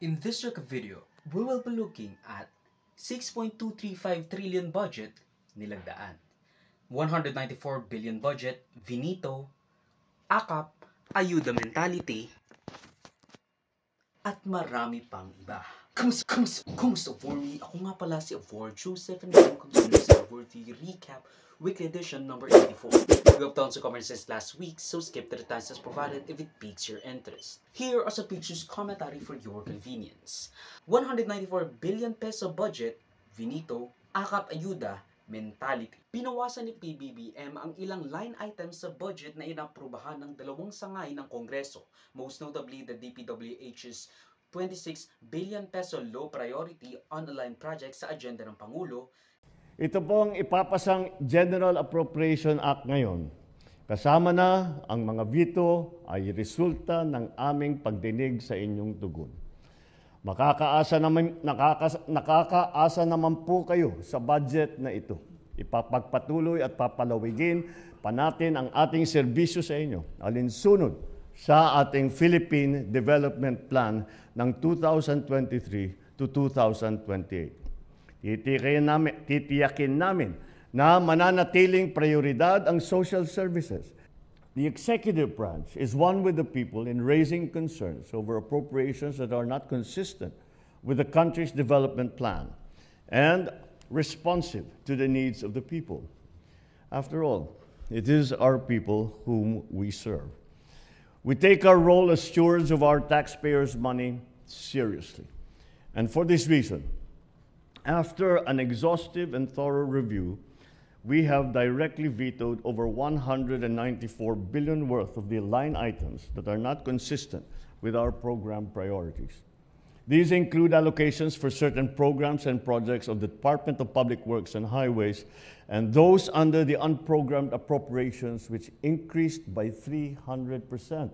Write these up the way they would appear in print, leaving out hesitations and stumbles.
In this record video, we will be looking at 6.235 trillion budget nilagdaan, 194 billion budget Vinito, AKAP, Ayuda Mentality, at marami pang iba. Kumusta for me? Ako nga pala si Avor Joseph and welcome to the Worthy Recap Weekly Edition number 84. We have done some comments since last week, so skip to the times provided if it piques your interest. Here are some pictures commentary for your convenience. 194 billion peso budget, Vinito, AKAP Ayuda, Mentality. Pinawasan ni PBBM ang ilang line items sa budget na inaprubahan ng dalawang sangay ng Kongreso, most notably the DPWH's 26 billion peso low priority on-the-line project sa agenda ng Pangulo. Ito pong ipapasang General Appropriation Act ngayon. Kasama na ang mga veto ay resulta ng aming pagdinig sa inyong tugon. Nakakaasa naman po kayo sa budget na ito. Ipapagpatuloy at papalawigin pa natin ang ating serbisyo sa inyo, alinsunod sa ating Philippine Development Plan ng 2023 to 2028. Titiyakin namin na mananatiling prioridad ang social services. The executive branch is one with the people in raising concerns over appropriations that are not consistent with the country's development plan and responsive to the needs of the people. After all, it is our people whom we serve. We take our role as stewards of our taxpayers' money seriously. And for this reason, after an exhaustive and thorough review, we have directly vetoed over 194 billion worth of the line items that are not consistent with our program priorities. These include allocations for certain programs and projects of the Department of Public Works and Highways and those under the unprogrammed appropriations, which increased by 300%.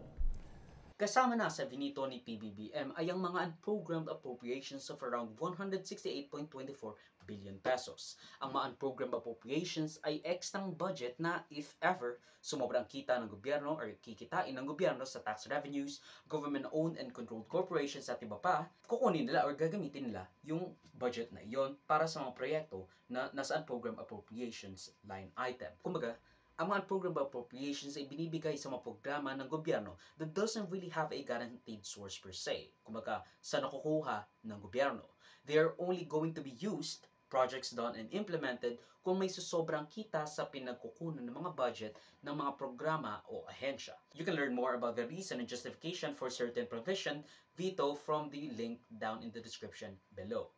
Kasama na sa Vinito ni PBBM ay ang mga unprogrammed appropriations of around 168.24 billion pesos. Ang mga unprogrammed appropriations ay extrang budget na, if ever, sumobrang kita ng gobyerno or kikitain ng gobyerno sa tax revenues, government-owned and controlled corporations at iba pa, kukunin nila or gagamitin nila yung budget na iyon para sa mga proyekto na nasa unprogrammed appropriations line item. Kumbaga, ang mga unprogrammed appropriations ay binibigay sa mga programa ng gobyerno that doesn't really have a guaranteed source per se. Kumbaga, sa nakukuha ng gobyerno. They are only going to be used, projects done and implemented, kung may susobrang kita sa pinagkukunan ng mga budget ng mga programa o ahensya. You can learn more about the reason and justification for certain provision veto from the link down in the description below.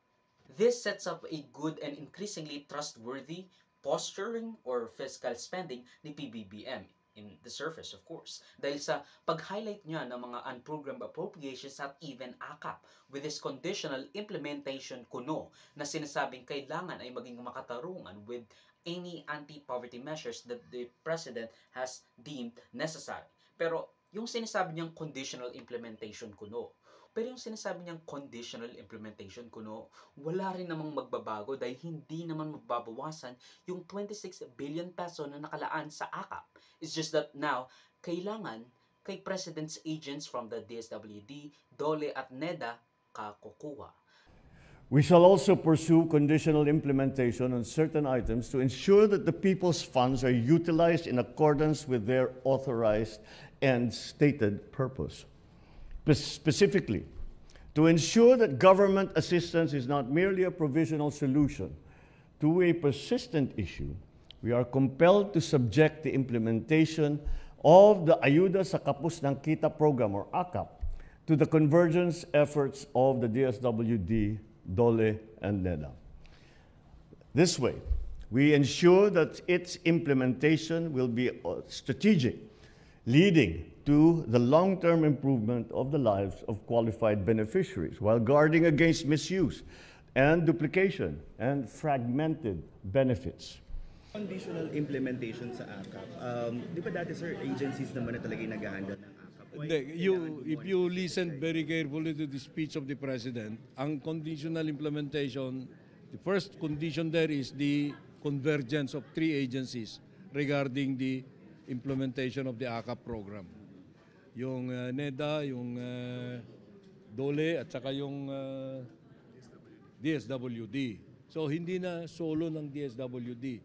This sets up a good and increasingly trustworthy posturing or fiscal spending ni PBBM in the surface, of course, dahil sa pag-highlight niya ng mga unprogrammed appropriations at even AKAP with this conditional implementation kuno na sinasabing kailangan ay maging makatarungan with any anti-poverty measures that the President has deemed necessary. Pero yung sinasabi niyang conditional implementation kuno, pero yung sinasabi niyang conditional implementation kuno, wala rin namang magbabago dahil hindi naman mababawasan yung 26 billion peso na nakalaan sa AKAP. It's just that now, kailangan kay President's agents from the DSWD, DOLE at NEDA kakukuha. We shall also pursue conditional implementation on certain items to ensure that the people's funds are utilized in accordance with their authorized and stated purpose. Specifically, to ensure that government assistance is not merely a provisional solution to a persistent issue, we are compelled to subject the implementation of the Ayuda sa Kapos ng Kita program, or AKAP, to the convergence efforts of the DSWD, DOLE, and NEDA. This way, we ensure that its implementation will be strategic, leading to the long-term improvement of the lives of qualified beneficiaries while guarding against misuse and duplication and fragmented benefits. Conditional implementation sa AKAP. Di ba dati, sir, agencies naman na talaga yung nag-handle ng AKAP? If you listen very carefully to the speech of the President, ang conditional implementation, the first condition there is the convergence of three agencies regarding the implementation of the AKAP program. Yung NEDA, yung DOLE at saka yung DSWD. So hindi na solo ng DSWD.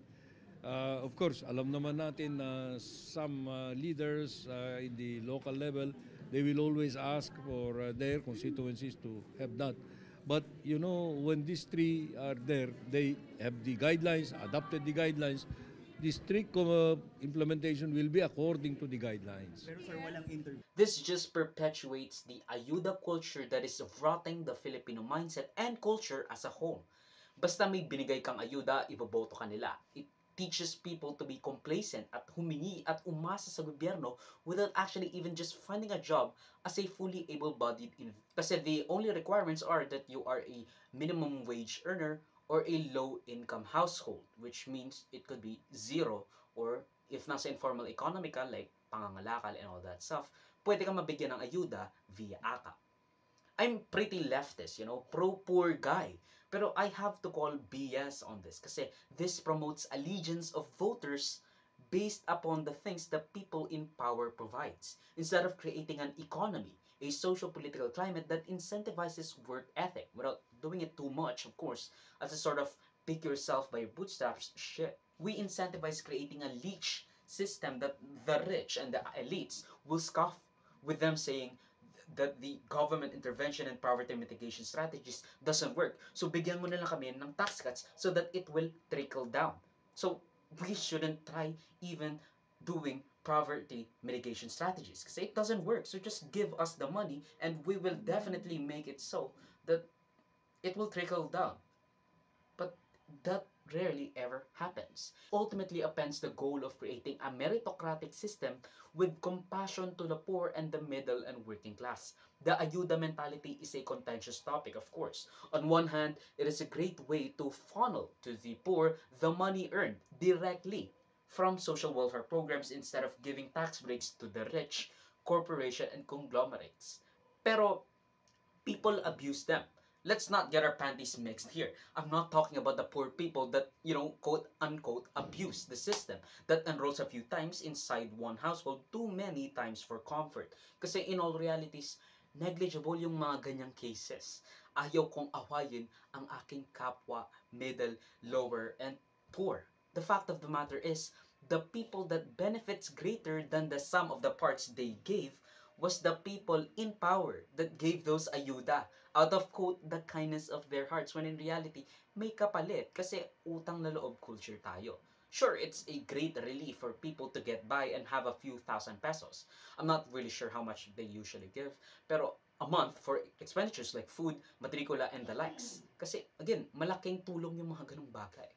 Of course, alam naman natin na some leaders in the local level, they will always ask for their constituencies to have that. But you know, when these three are there, they have the guidelines, adopted the guidelines. The strict implementation will be according to the guidelines. Pero sir, walang interview. This just perpetuates the ayuda culture that is rotting the Filipino mindset and culture as a whole. Basta may binigay kang ayuda, iboboto ka nila. It teaches people to be complacent at humingi at umasa sa gobyerno without actually even just finding a job as a fully able-bodied kasi the only requirements are that you are a minimum wage earner or a low-income household, which means it could be zero, or if nasa informal economy ka, like pangangalakal and all that stuff, pwede kang mabigyan ng ayuda via AKAP. I'm pretty leftist, pro-poor guy. Pero I have to call BS on this kasi this promotes allegiance of voters based upon the things that people in power provides, instead of creating an economy, a socio-political climate that incentivizes work ethic without doing it too much, of course, as a sort of pick yourself by your bootstraps shit. We incentivize creating a leech system that the rich and the elites will scoff, with them saying that the government intervention and poverty mitigation strategies doesn't work. So bigyan mo na lang kami ng tax cuts so that it will trickle down. So we shouldn't try even doing poverty mitigation strategies kasi it doesn't work. So just give us the money and we will definitely make it so that it will trickle down. But that rarely ever happens. Ultimately appends the goal of creating a meritocratic system with compassion to the poor and the middle and working class. The ayuda mentality is a contentious topic, of course. On one hand, it is a great way to funnel to the poor the money earned directly from social welfare programs instead of giving tax breaks to the rich, corporation, and conglomerates. Pero people abuse them. Let's not get our panties mixed here. I'm not talking about the poor people that, quote unquote, abuse the system, that enrolls a few times inside one household, too many times for comfort. Kasi in all realities, negligible yung mga ganyang cases. Ayaw kong awayin ang aking kapwa, middle, lower, and poor. The fact of the matter is, the people that benefits greater than the sum of the parts they gave was the people in power that gave those ayuda out of, quote, the kindness of their hearts, when in reality, may kapalit kasi utang na loob culture tayo. Sure, it's a great relief for people to get by and have a few thousand pesos. I'm not really sure how much they usually give, pero a month for expenditures like food, matrikula, and the likes. Kasi, again, malaking tulong yung mga ganung bagay.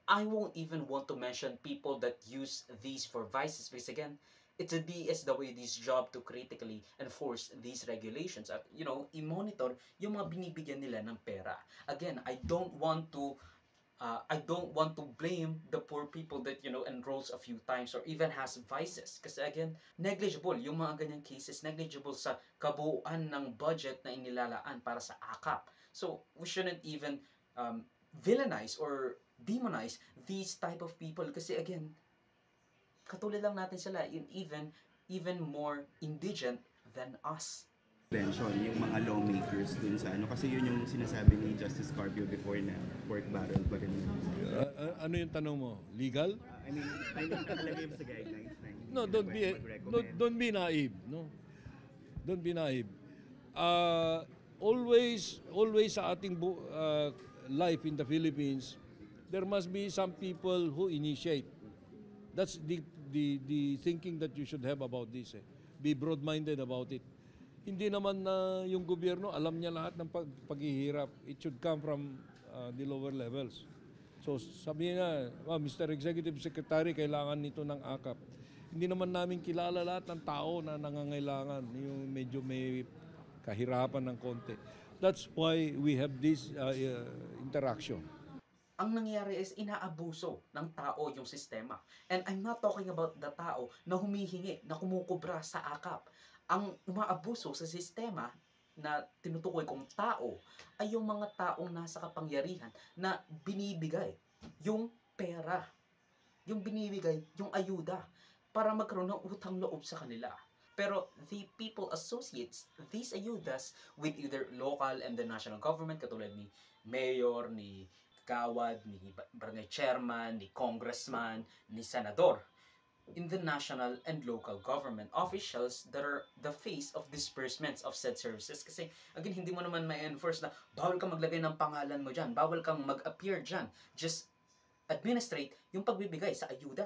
I won't even want to mention people that use these for vices because, again, it's a DSWD's job to critically enforce these regulations at, i-monitor yung mga binibigyan nila ng pera. Again, I don't want to blame the poor people that, enrolls a few times or even has vices. Kasi again, negligible yung mga ganyang cases, negligible sa kabuuan ng budget na inilalaan para sa AKAP. So, we shouldn't even villainize or demonize these type of people kasi again, katulad lang natin sila, even more indigent than us. Mention yung mga lawmakers dun sa kasi yun yung sinasabi ni Justice Carpio before na pork barrel pa rin. Ano yung tanong mo? Legal? I mean, nakalagay sa guidelines na No, don't be naive, no. Don't be naive. Always sa ating life in the Philippines, there must be some people who initiate. That's the thinking that you should have about this. Be broad-minded about it. Hindi naman na yung gobyerno alam niya lahat ng paghihirap. It should come from the lower levels. So sabi nga, Mr. Executive Secretary, kailangan nito ng AKAP. Hindi naman namin kilala lahat ng tao na nangangailangan, yung medyo may kahirapan ng konti. That's why we have this interaction. Ang nangyayari is inaabuso ng tao yung sistema. And I'm not talking about the tao na humihingi, na kumukubra sa AKAP. Ang umaabuso sa sistema na tinutukoy kong tao ay yung mga taong nasa kapangyarihan na binibigay yung pera, yung binibigay yung ayuda para magkaroon ng utang loob sa kanila. Pero the people associates these ayudas with either local and the national government, katulad ni mayor, ni kawad, ni barangay chairman, ni congressman, ni senador, in the national and local government officials that are the face of disbursements of said services. Kasi, again, hindi mo naman may enforce na bawal kang maglagay ng pangalan mo dyan, bawal kang mag-appear dyan. Just administrate yung pagbibigay sa ayuda.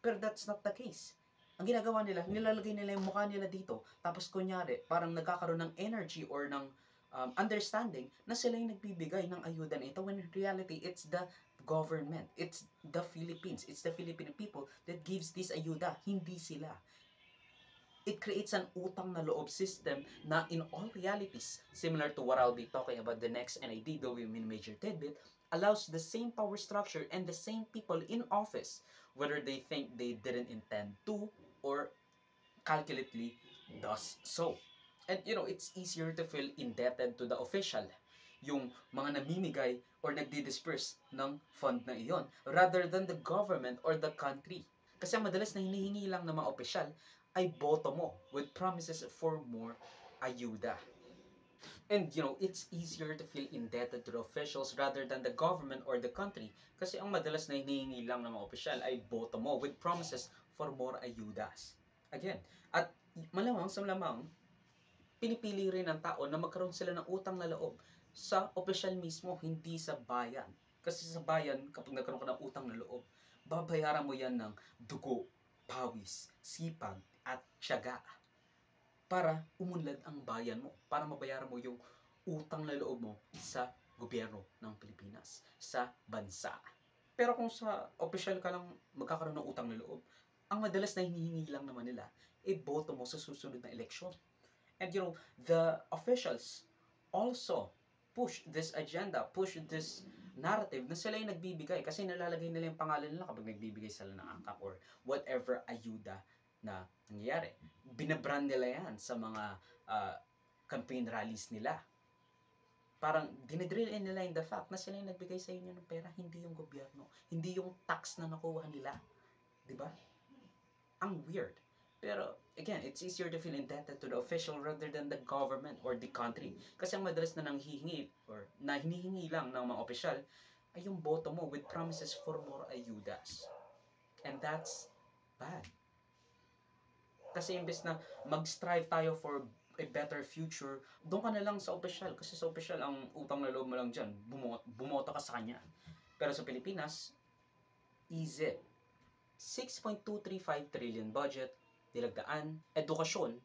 Pero that's not the case. Ang ginagawa nila, nilalagay nila yung mukha nila dito, tapos kunyari, parang nagkakaroon ng energy or ng understanding na sila yung nagbibigay ng ayuda na ito, when in reality, it's the government, it's the Philippines, it's the Filipino people that gives this ayuda, hindi sila. It creates an utang na loob system na in all realities, similar to what I'll be talking about the next NIDW in Major Tidbit, allows the same power structure and the same people in office, whether they think they didn't intend to or calculately does so. And it's easier to feel indebted to the official, yung mga namimigay or nagdi-disperse ng fund na iyon, rather than the government or the country. Kasi madalas na hinihingi lang ng mga opisyal ay boto mo with promises for more ayuda. And it's easier to feel indebted to the officials rather than the government or the country, kasi ang madalas na hinihingi lang ng mga opisyal ay boto mo with promises for more ayudas. Again, at malamang sa malamang, pinipili rin ng tao na magkaroon sila ng utang na loob sa opisyal mismo, hindi sa bayan. Kasi sa bayan, kapag nagkaroon ka ng utang na loob, babayaran mo yan ng dugo, pawis, sipag, at tiyaga para umunlad ang bayan mo, para mabayaran mo yung utang na loob mo sa gobyerno ng Pilipinas, sa bansa. Pero kung sa opisyal ka lang magkakaroon ng utang na loob, ang madalas na hinihingi lang naman nila, boto mo sa susunod na eleksyon. And the officials also push this agenda, push this narrative na sila yung nagbibigay kasi nalalagay nila yung pangalan nila kapag nagbibigay sila ng angka or whatever ayuda na nangyayari. Binabrand nila yan sa mga campaign rallies nila. Parang dinidrill in nila in the fact na sila yung nagbigay sa inyo ng pera, hindi yung gobyerno, hindi yung tax na nakuha nila. Diba? Ang weird. Pero, again, it's easier to feel indebted to the official rather than the government or the country. Kasi ang madalas na nanghihingi or na hinihingi lang ng mga opisyal ay yung boto mo with promises for more ayudas. And that's bad. Kasi imbes na mag-strive tayo for a better future, doon ka na lang sa opisyal. Kasi sa opisyal, ang utang na loob mo lang dyan, bumoto ka sa kanya. Pero sa Pilipinas, easy. 6.235 trillion budget, nilagdaan, edukasyon,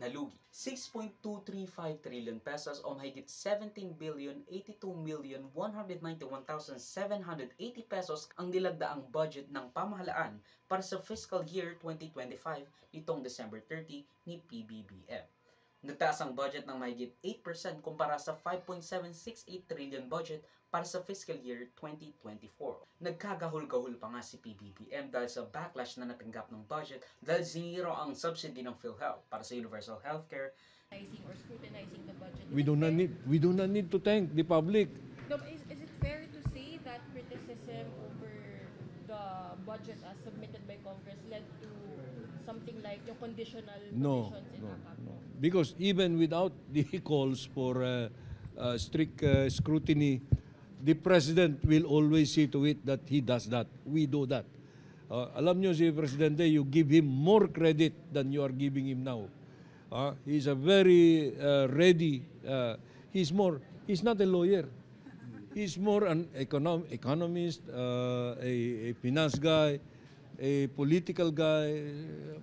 nalugi. 6.235 trillion pesos o mahigit 17,082,191,780 pesos ang nilagdaang budget ng pamahalaan para sa fiscal year 2025 nitong December 30 ni PBBM. Nagtaas ang budget ng mahigit 8% kumpara sa 5.768 trillion budget para sa fiscal year 2024. Nagkagahol-gahol pa nga si PBBM dahil sa backlash na natanggap ng budget dahil ziniro ang subsidy ng PhilHealth para sa universal healthcare. Or scrutinizing the budget. We do not need to thank the public. No, is it fair to say that criticism over the budget as submitted by Congress led to something like yung conditional provisions in AKAP? No. Because even without the calls for strict scrutiny, the President will always see to it that he does that. We do that. Alam nyo si Presidente, you give him more credit than you are giving him now. He's a very ready, he's not a lawyer. He's more an economist, a finance guy, a political guy.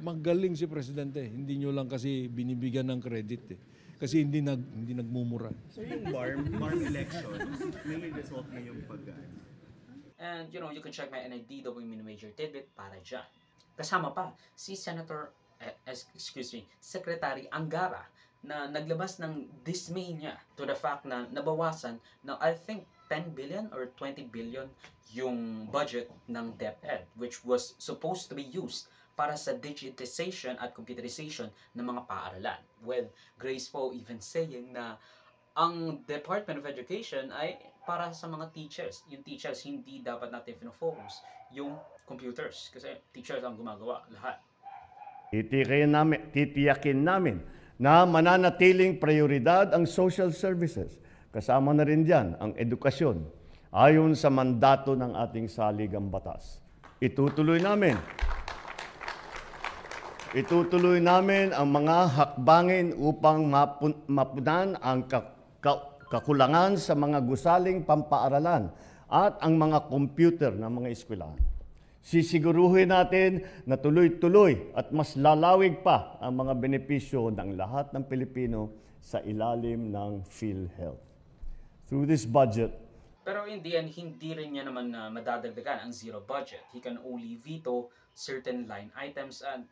Magaling si Presidente. Hindi nyo lang kasi binibigyan ng credit eh. Kasi hindi nagmumura. So yung BARM elections, may result na yung And you can check my NIDW Major Tidbit para dyan. Kasama pa si Secretary Angara na naglabas ng dismay niya to the fact na nabawasan ng I think 10 billion or 20 billion yung budget ng DepEd, which was supposed to be used para sa digitization at computerization ng mga paaralan. With Grace Poe even saying na ang Department of Education ay para sa mga teachers. Yung teachers, hindi dapat natin pinofocus yung computers kasi teachers ang gumagawa lahat. Titiyakin namin na mananatiling prioridad ang social services. Kasama na rin diyan ang edukasyon ayon sa mandato ng ating saligang batas. Itutuloy namin ang mga hakbangin upang mapunan ang kakulangan sa mga gusaling pampaaralan at ang mga computer ng mga eskwelahan. Sisiguruhin natin na tuloy-tuloy at mas lalawig pa ang mga benepisyo ng lahat ng Pilipino sa ilalim ng PhilHealth. Through this budget, Pero in the end, hindi rin niya naman madadagdagan ang zero budget. He can only veto certain line items and,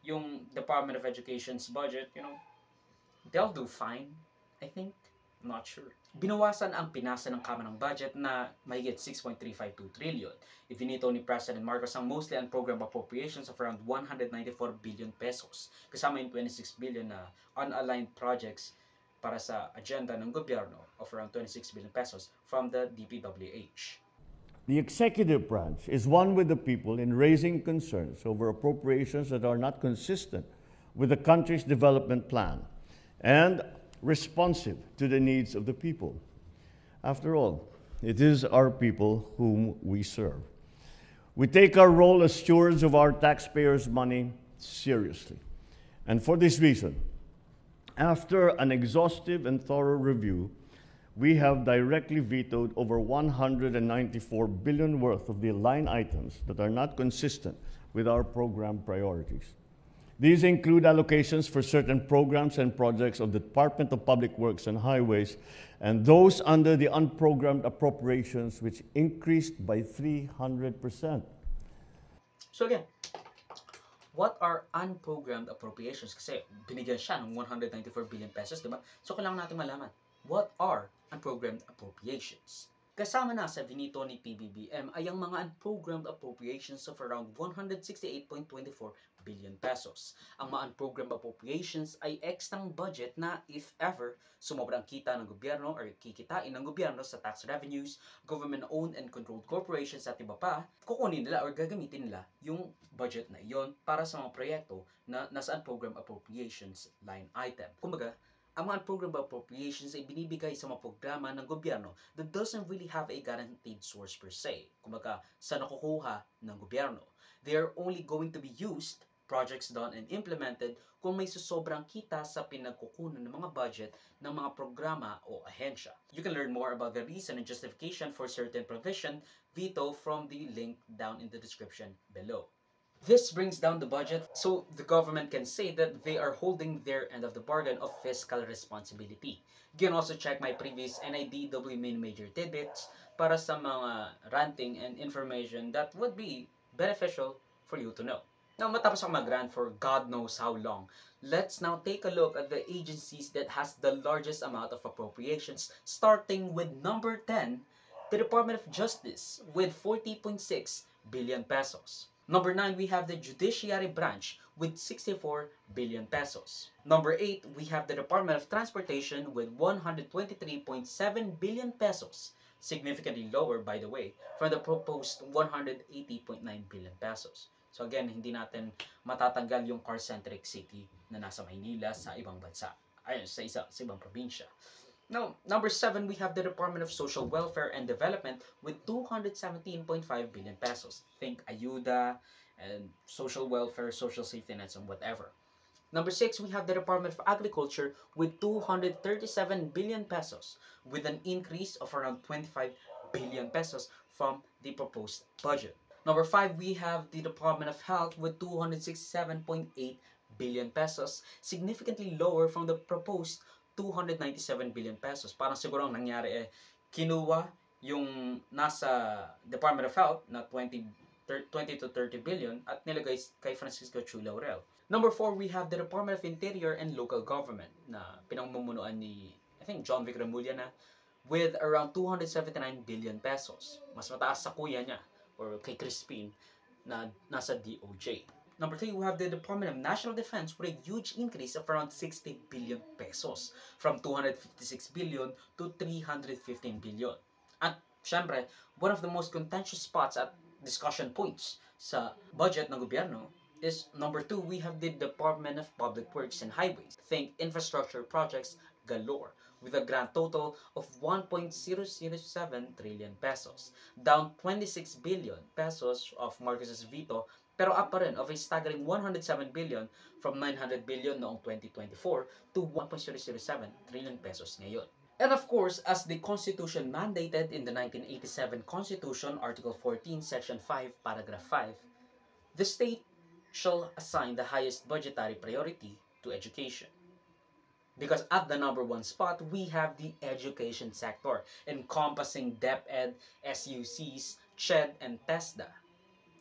yung Department of Education's budget, they'll do fine, I think. I'm not sure. Binawasan ang pinasa ng Kamara ng budget na mahigit 6.352 trillion. Ivinito ni President Marcos ang mostly unprogrammed appropriations of around 194 billion pesos. Kasama yung 26 billion na unaligned projects para sa agenda ng gobyerno of around 26 billion pesos from the DPWH. the executive branch is one with the people in raising concerns over appropriations that are not consistent with the country's development plan and responsive to the needs of the people. After all, it is our people whom we serve. We take our role as stewards of our taxpayers' money seriously. And for this reason, after an exhaustive and thorough review, we have directly vetoed over 194 billion worth of the line items that are not consistent with our program priorities. These include allocations for certain programs and projects of the Department of Public Works and Highways and those under the unprogrammed appropriations, which increased by 300%. So again, what are unprogrammed appropriations? Kasi binigyan siya ng 194 billion pesos, di ba? So kailangan natin malaman, what are unprogrammed appropriations? Kasama na sa vinito ni PBBM ay ang mga unprogrammed appropriations of around 168.24 billion pesos. Ang mga unprogrammed appropriations ay extrang budget na if ever sumobrang kita ng gobyerno or kikitain ng gobyerno sa tax revenues, government-owned and controlled corporations at iba pa, kukunin nila or gagamitin nila yung budget na iyon para sa mga proyekto na nasa unprogrammed appropriations line item. Kumbaga, ang mga unprogrammed appropriations ay binibigay sa mga programa ng gobyerno that doesn't really have a guaranteed source per se. Kumbaga, sa nakukuha ng gobyerno. They are only going to be used, projects done and implemented, kung may susobrang kita sa pinagkukunan ng mga budget ng mga programa o ahensya. You can learn more about the reason and justification for certain provision veto from the link down in the description below. This brings down the budget so the government can say that they are holding their end of the bargain of fiscal responsibility. You can also check my previous NIDW Main Major Tidbits para sa mga ranting and information that would be beneficial for you to know. Now, matapos ako mag-rant for God knows how long, let's now take a look at the agencies that has the largest amount of appropriations, starting with number 10, the Department of Justice with 40.6 billion pesos. Number 9, we have the Judiciary Branch with 64 billion pesos. Number 8, we have the Department of Transportation with 123.7 billion pesos. Significantly lower, by the way, from the proposed 180.9 billion pesos. So again, hindi natin matatanggal yung car-centric city na nasa Maynila sa ibang bansa. Ayun, sa ibang probinsya. Now, number 7, we have the Department of Social Welfare and Development with 217.5 billion pesos. Think ayuda and social welfare, social safety nets, and whatever. Number 6, we have the Department of Agriculture with 237 billion pesos with an increase of around 25 billion pesos from the proposed budget. Number 5, we have the Department of Health with 267.8 billion pesos, significantly lower from the proposed 297 billion pesos. Parang siguro ang nangyari kinuha yung nasa Department of Health na 20 to 30 billion at nilagay kay Francisco Chu Laurel. Number 4, we have the Department of Interior and Local Government na pinamumunuan ni, I think, John Vic Remulla na with around 279 billion pesos. Mas mataas sa kuya niya or kay Crispin na nasa DOJ. Number 3, we have the Department of National Defense with a huge increase of around 60 billion pesos from 256 billion to 315 billion. At syempre, one of the most contentious spots at discussion points sa budget ng gobyerno is number 2, we have the Department of Public Works and Highways. Think infrastructure projects galore with a grand total of 1.007 trillion pesos, down 26 billion pesos of Marcos's veto, pero up pa rin of a staggering 107 billion from 900 billion noong 2024 to 1.007 trillion pesos ngayon. And of course, as the Constitution mandated in the 1987 Constitution, Article 14, Section 5, Paragraph 5, the state shall assign the highest budgetary priority to education. Because at the number 1 spot, we have the education sector, encompassing DepEd, SUCs, CHED, and TESDA.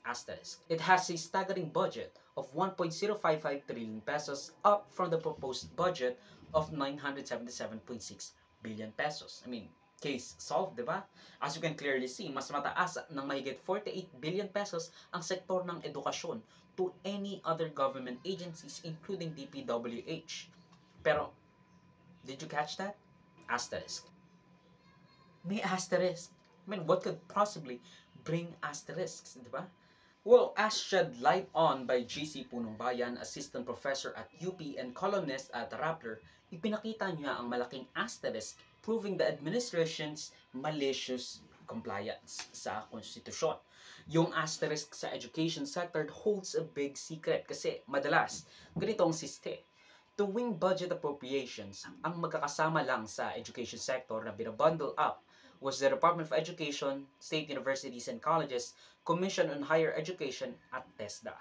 Asterisk. It has a staggering budget of 1.055 trillion pesos, up from the proposed budget of 977.6 billion pesos. I mean, case solved, di ba? As you can clearly see, mas mataas ng mahigit 48 billion pesos ang sektor ng edukasyon to any other government agencies, including DPWH. Pero, did you catch that? Asterisk. May asterisk. I mean, what could possibly bring asterisks, di ba? Well, as shed light on by GC Punong Bayan, assistant professor at UP and columnist at Rappler, ipinakita niya ang malaking asterisk proving the administration's malicious compliance sa konstitusyon. Yung asterisk sa education sector holds a big secret kasi madalas ganito ang siste. Tuwing budget appropriations, ang magkakasama lang sa education sector na binabundle up was the Department of Education, State Universities and Colleges, Commission on Higher Education at TESDA.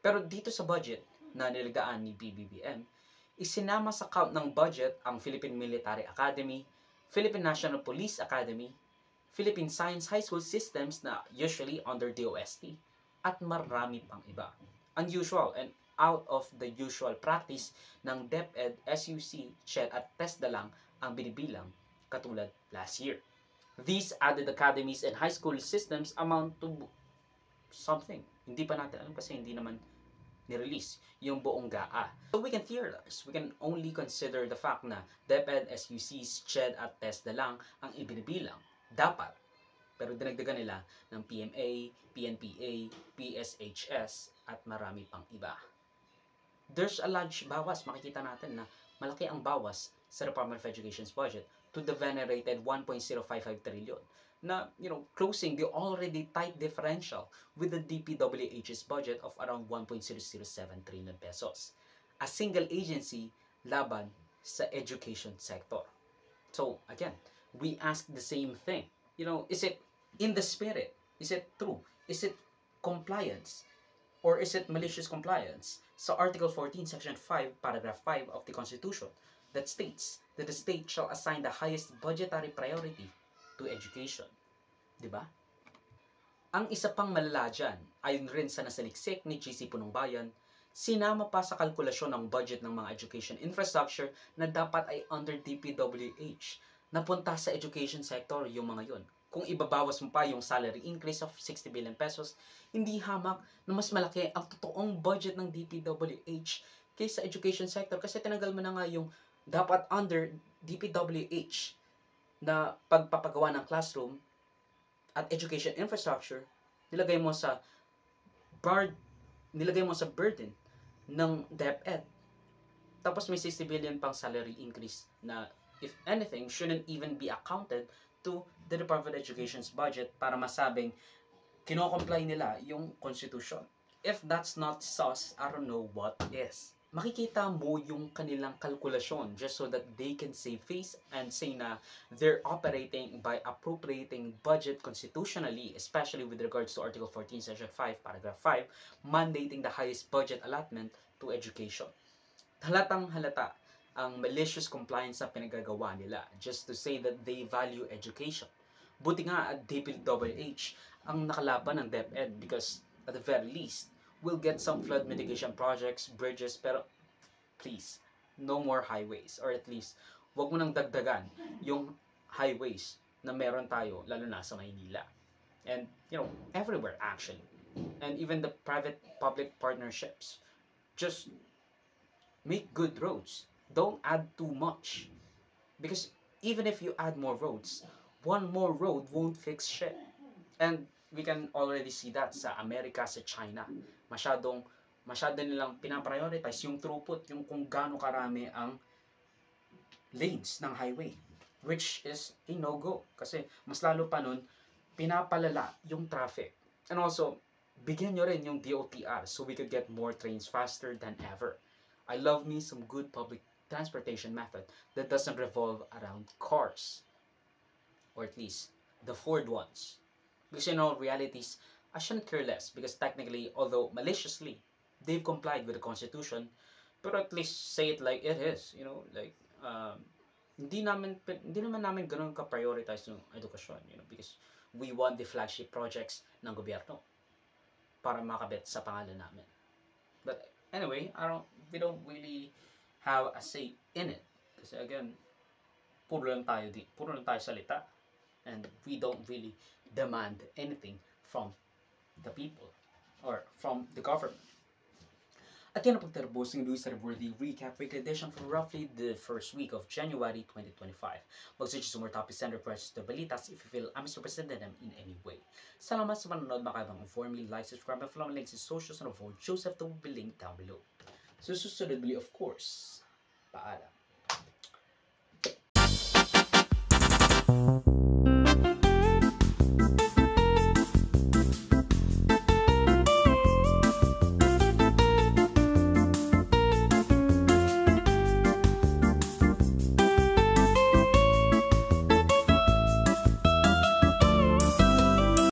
Pero dito sa budget na nilagaan ni BBBM, isinama sa count ng budget ang Philippine Military Academy, Philippine National Police Academy, Philippine Science High School Systems na usually under DOST, at marami pang iba. Unusual and out of the usual practice ng DepEd, SUC, CHED at TESDA lang ang binibilang katulad last year. These added academies and high school systems amount to something. Hindi pa natin alam kasi hindi naman ni-release yung buong GAA. So we can theorize. We can only consider the fact na DepEd, SUCs, CHED at TESDA lang ang ibinibilang. Dapat. Pero dinagdagan nila ng PMA, PNPA, PSHS at marami pang iba. There's a large bawas. Makikita natin na malaki ang bawas sa Department of Education's budget to the venerated 1.055 trillion na, closing the already tight differential with the DPWH's budget of around 1.007 trillion pesos. A single agency laban sa education sector. So, again, we ask the same thing. Is it in the spirit? Is it true? Is it compliance? Or is it malicious compliance? So, Article 14, Section 5, Paragraph 5 of the Constitution that states that the state shall assign the highest budgetary priority to education. Diba? Ang isa pang malala dyan, ayon rin sa nasaliksik ni GC Punong Bayan, sinama pa sa kalkulasyon ng budget ng mga education infrastructure na dapat ay under DPWH. Napunta sa education sector yung mga yon. Kung ibabawas mo pa yung salary increase of 60 billion pesos, hindi hamak na mas malaki ang totoong budget ng DPWH kaysa education sector kasi tinanggal mo na nga yung dapat under DPWH na pagpapagawa ng classroom at education infrastructure, nilagay mo sa burden ng DepEd. Tapos may 60 billion pang salary increase na, if anything, shouldn't even be accounted to the Department of Education's budget para masabing kino-comply nila yung Constitution. If that's not sus, I don't know what is. Makikita mo yung kanilang kalkulasyon just so that they can save face and say na they're operating by appropriating budget constitutionally, especially with regards to Article 14, Section 5, Paragraph 5, mandating the highest budget allotment to education. Halatang halata ang malicious compliance na pinagagawa nila just to say that they value education. Buti nga at DPWH ang nakalaban ng DepEd because at the very least, we'll get some flood mitigation projects, bridges, pero please, no more highways. Or at least, wag mo nang dagdagan yung highways na meron tayo, lalo na sa Maynila. And, everywhere actually. And even the private-public partnerships. Just make good roads. Don't add too much. Because even if you add more roads, one more road won't fix shit. And we can already see that sa Amerika, sa China. Masyadong masyado nilang pinaprioritize yung throughput, yung kung gaano karami ang lanes ng highway, which is a no-go. Kasi mas lalo pa nun, pinapalala yung traffic. And also, bigyan nyo rin yung DOTR so we could get more trains faster than ever. I love me some good public transportation method that doesn't revolve around cars. Or at least, the Ford ones. Because in all realities, I shouldn't care less because technically, although maliciously, they've complied with the Constitution, but at least say it like it is, you know, like, hindi naman namin ganun ka-prioritize yung edukasyon, you know, because we want the flagship projects ng gobyerno para makabit sa pangalan namin. But anyway, we don't really have a say in it. Kasi again, puro lang tayo salita. And we don't really demand anything from the people or from the government. At yan ang pagtarbos ng Luis Reworthy Recap Weekly Edition for roughly the first week of January 2025. Mag-switch to more topic center questions to balitas if you feel I misrepresented them in any way. Salamat sa panonood, makabang inform me, like, subscribe, and follow my links in socials and avoid Joseph that will be linked down below. So susunod of course, paalam.